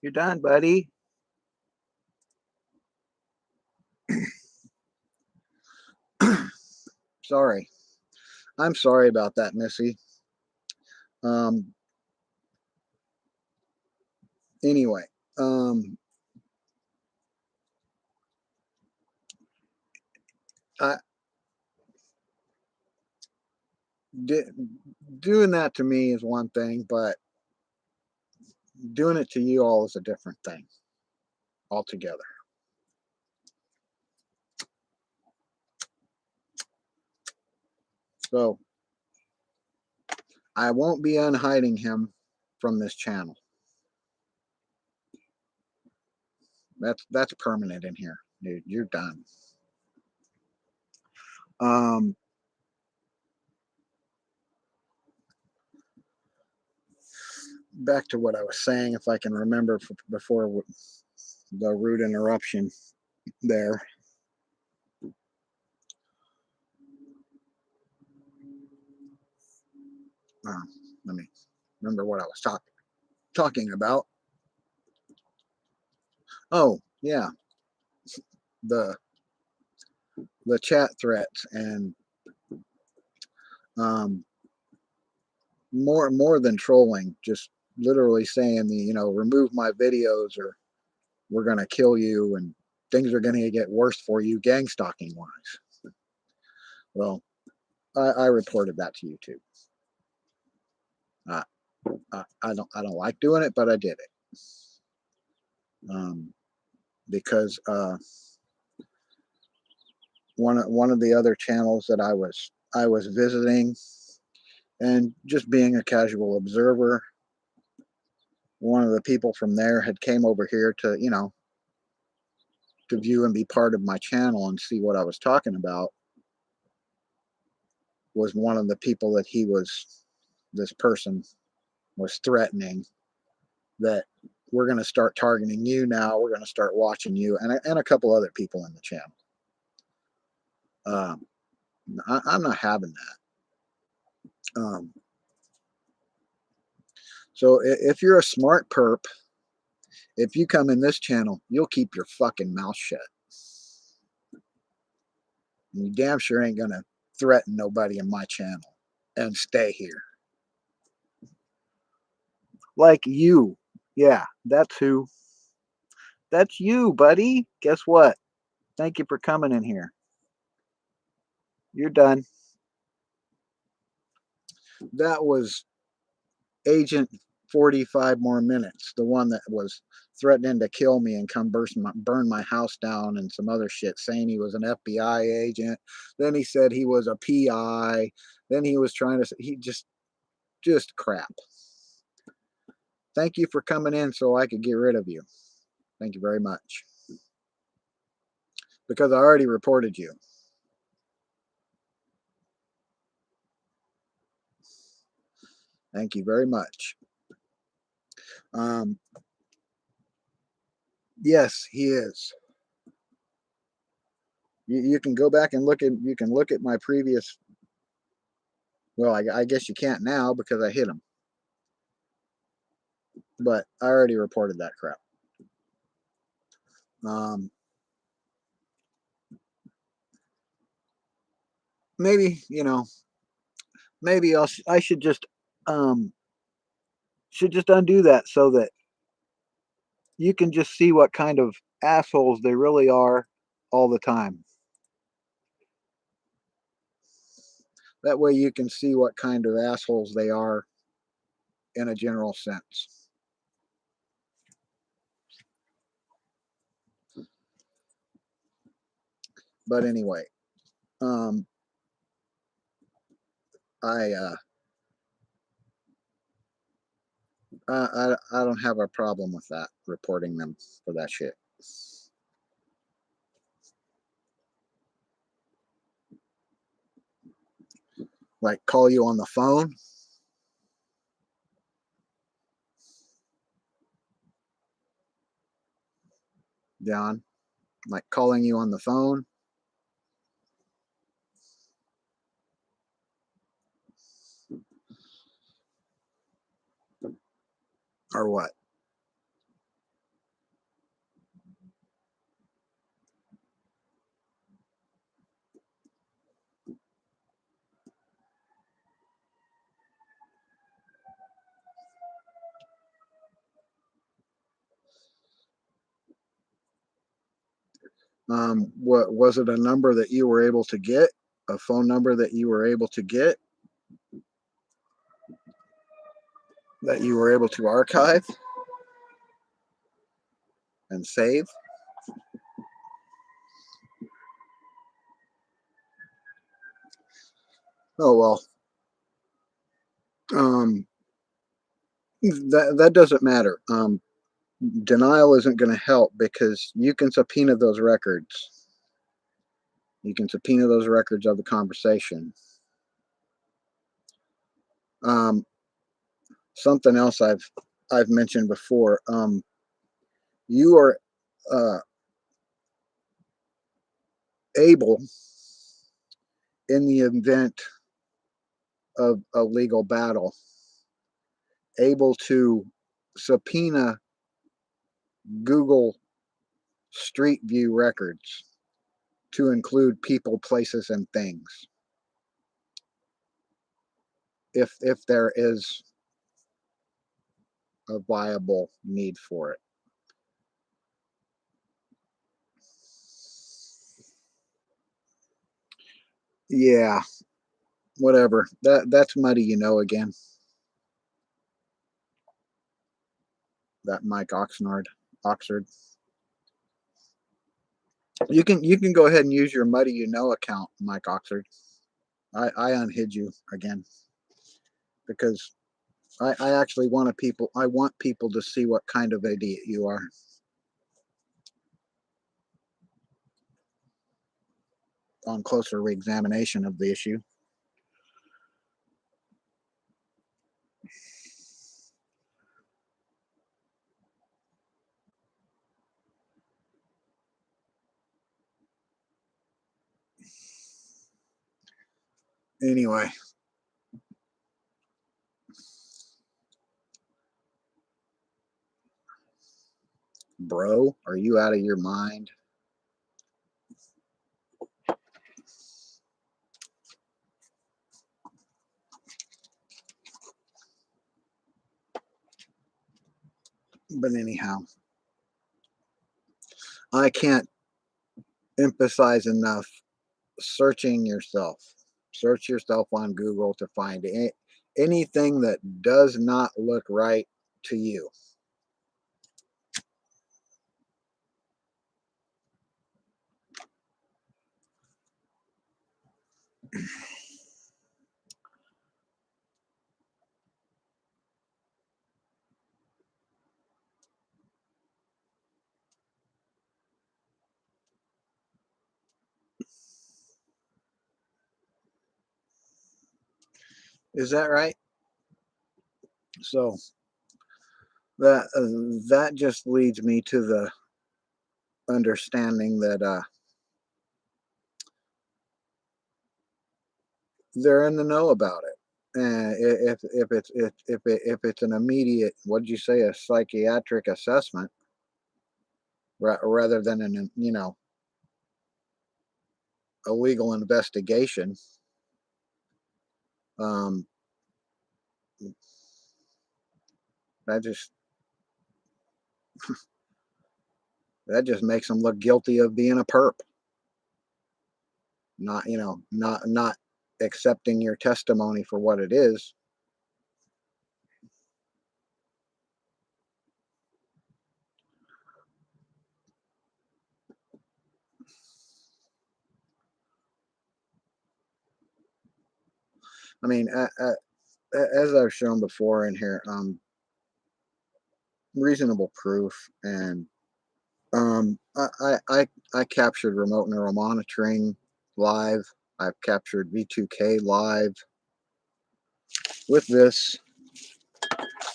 You're done, buddy. Sorry. I'm sorry about that, Missy. Anyway, I doing that to me is one thing, but doing it to you all is a different thing altogether. So I won't be unhiding him from this channel. That's permanent in here, dude. You're done. Back to what I was saying, if I can remember before the rude interruption there. Let me remember what I was talking about. Oh yeah, the chat threats and more than trolling, just literally saying remove my videos or we're gonna kill you and things are gonna get worse for you gang stalking wise. Well, I reported that to YouTube. I don't like doing it, but I did it. Because one of the other channels that I was visiting, and just being a casual observer, one of the people from there had came over here to, to view and be part of my channel and see what I was talking about. Was one of the people that this person was threatening, that we're going to start targeting you now. We're going to start watching you, and a couple other people in the channel. Um, I'm not having that. So if you're a smart perp, if you come in this channel, you'll keep your fucking mouth shut. And you damn sure ain't gonna threaten nobody in my channel and stay here. Like you. Yeah, that's who. That's you, buddy. Guess what? Thank you for coming in here. You're done. That was Agent 45 more minutes, the one that was threatening to kill me and come burn my house down and some other shit, saying he was an FBI agent. Then he said he was a PI. Then he was trying to, he just crap. Thank you for coming in so I could get rid of you. Thank you very much. Because I already reported you. Thank you very much. Yes, he is. You can go back and look at my previous. Well, I guess you can't now because I hit him. But I already reported that crap. Maybe maybe I should just undo that so that you can just see what kind of assholes they really are all the time. That way you can see what kind of assholes they are in a general sense. But anyway, I don't have a problem with that, reporting them for that shit. Like call you on the phone. John, like calling you on the phone. Or what? What was it? A number that you were able to get? A phone number that you were able to get? That you were able to archive and save? Oh well. That doesn't matter. Denial isn't going to help because you can subpoena those records. You can subpoena those records of the conversation. Something else I've mentioned before. You are able, in the event of a legal battle, able to subpoena Google Street View records to include people, places, and things, if there is a viable need for it. Yeah, whatever. That's muddy, again. that Mike Oxford. You can go ahead and use your Muddy You Know account, Mike Oxford. I unhid you again because I actually I want people to see what kind of idiot you are. On closer re-examination of the issue. Anyway, bro, are you out of your mind? But anyhow, I can't emphasize enough searching yourself. Search yourself on Google to find anything that does not look right to you. Is that right? So that just leads me to the understanding that they're in the know about it. And if it's an immediate, what did you say, a psychiatric assessment, rather than an a legal investigation, um, that just makes them look guilty of being a perp, not accepting your testimony for what it is. I mean, as I've shown before in here, reasonable proof, and I captured remote neural monitoring live. I've captured V2K live with this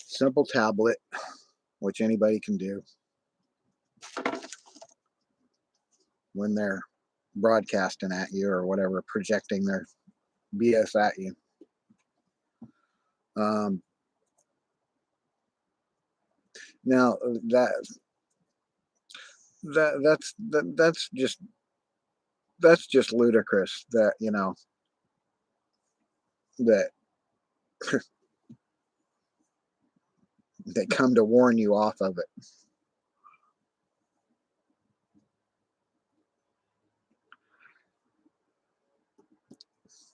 simple tablet, which anybody can do when they're broadcasting at you or whatever, projecting their BS at you. Um, Now that's just ludicrous that that they come to warn you off of it.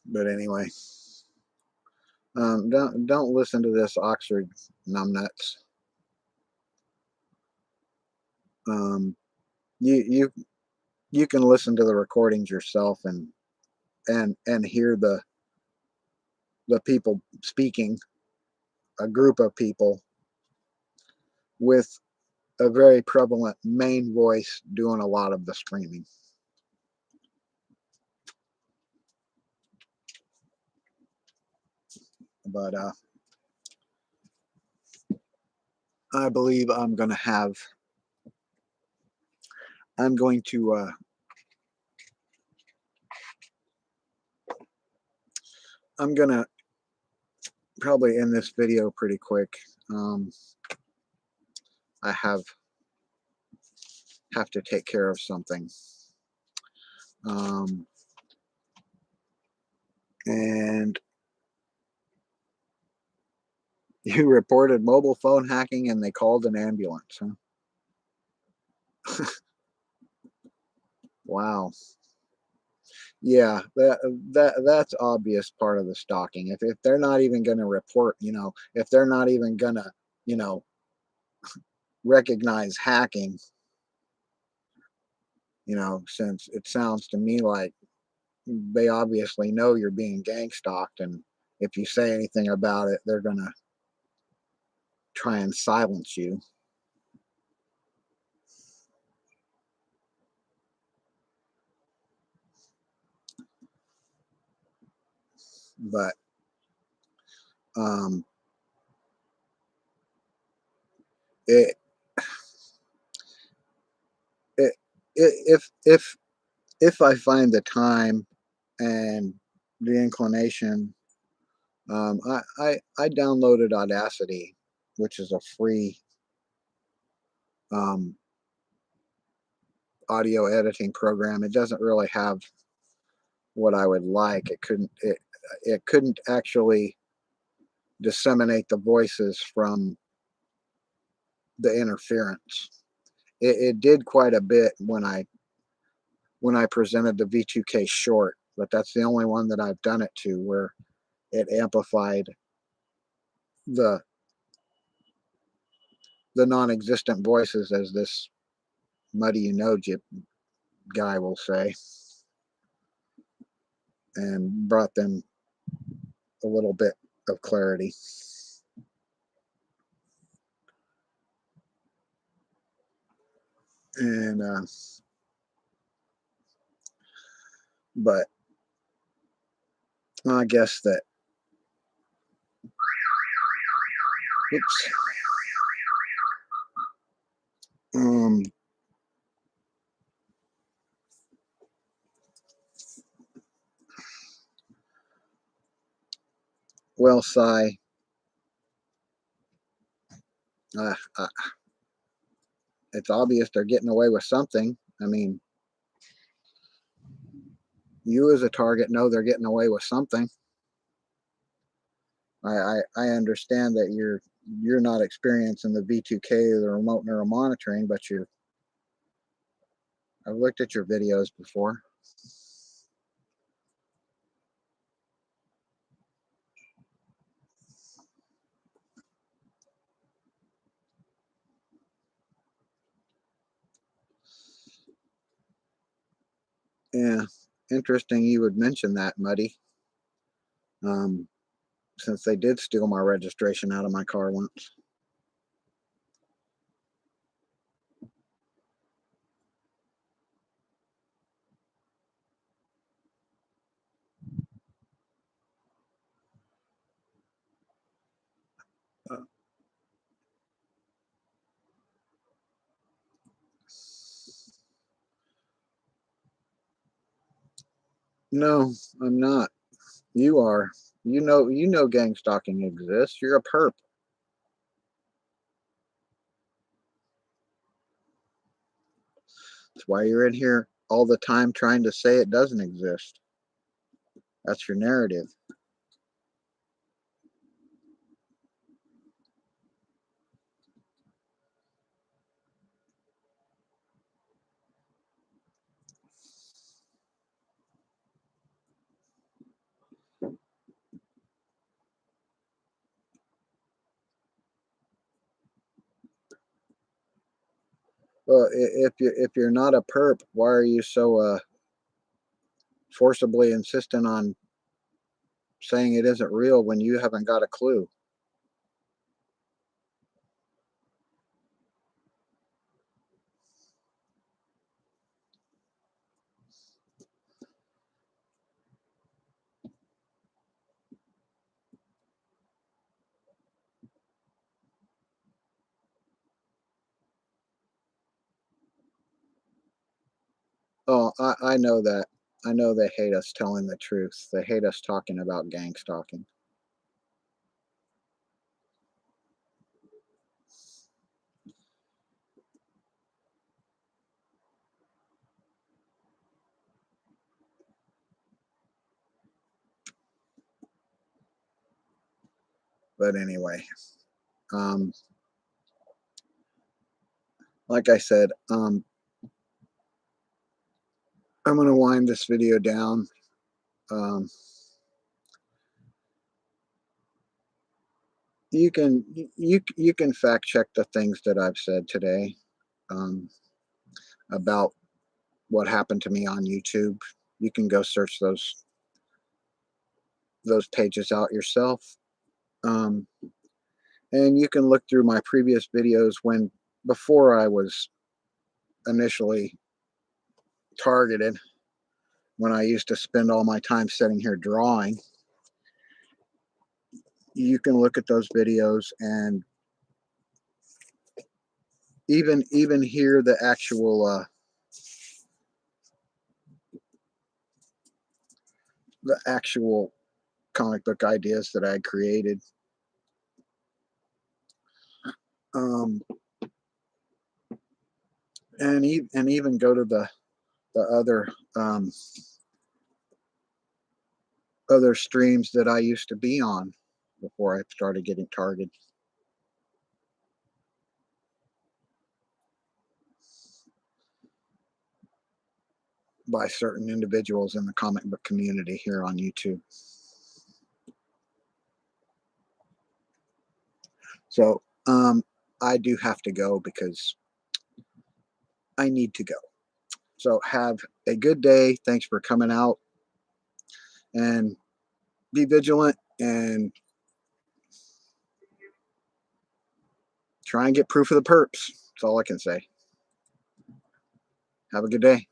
But anyway, don't listen to this Oxford numbnuts. Um, you can listen to the recordings yourself and hear the people speaking, a group of people with a very prevalent main voice doing a lot of the screaming. But I believe I'm going to I'm going to probably end this video pretty quick. I have to take care of something. And you reported mobile phone hacking and they called an ambulance, huh? Wow. Yeah, that's obvious part of the stalking. If they're not even going to report, if they're not even going to, you know, recognize hacking, since it sounds to me like they obviously know you're being gang stalked, and if you say anything about it, they're gonna try and silence you. But um, it, it, if I find the time and the inclination, I downloaded Audacity, which is a free um, audio editing program. It doesn't really have what I would like. It couldn't actually disseminate the voices from the interference. It did quite a bit when I presented the V2K short, but that's the only one that I've done it to where it amplified the non-existent voices, as this muddy guy will say, and brought them a little bit of clarity. And but I guess that, oops, um, well, Cy, uh, uh, it's obvious they're getting away with something. I mean, you as a target know they're getting away with something. I understand that you're not experiencing the V2K or the remote neural monitoring, but I've looked at your videos before. Yeah, interesting you would mention that, Muddy. Um, since they did steal my registration out of my car once. Uh, no, I'm not. You are. You know gang stalking exists. You're a perp. That's why you're in here all the time trying to say it doesn't exist. That's your narrative. Well, if you're not a perp, why are you so forcibly insistent on saying it isn't real when you haven't got a clue? Oh, I know that. I know they hate us telling the truth. They hate us talking about gang stalking. But anyway, um, like I said, I'm going to wind this video down. Um, you can fact check the things that I've said today, um, about what happened to me on YouTube. You can go search those pages out yourself. Um, and you can look through my previous videos when before I was initially targeted, when I used to spend all my time sitting here drawing. You can look at those videos and even hear the actual comic book ideas that I created. Um, and even go to the other streams that I used to be on before I started getting targeted by certain individuals in the comic book community here on YouTube. So I do have to go because I need to go. So have a good day. Thanks for coming out, and be vigilant and try and get proof of the perps. That's all I can say. Have a good day.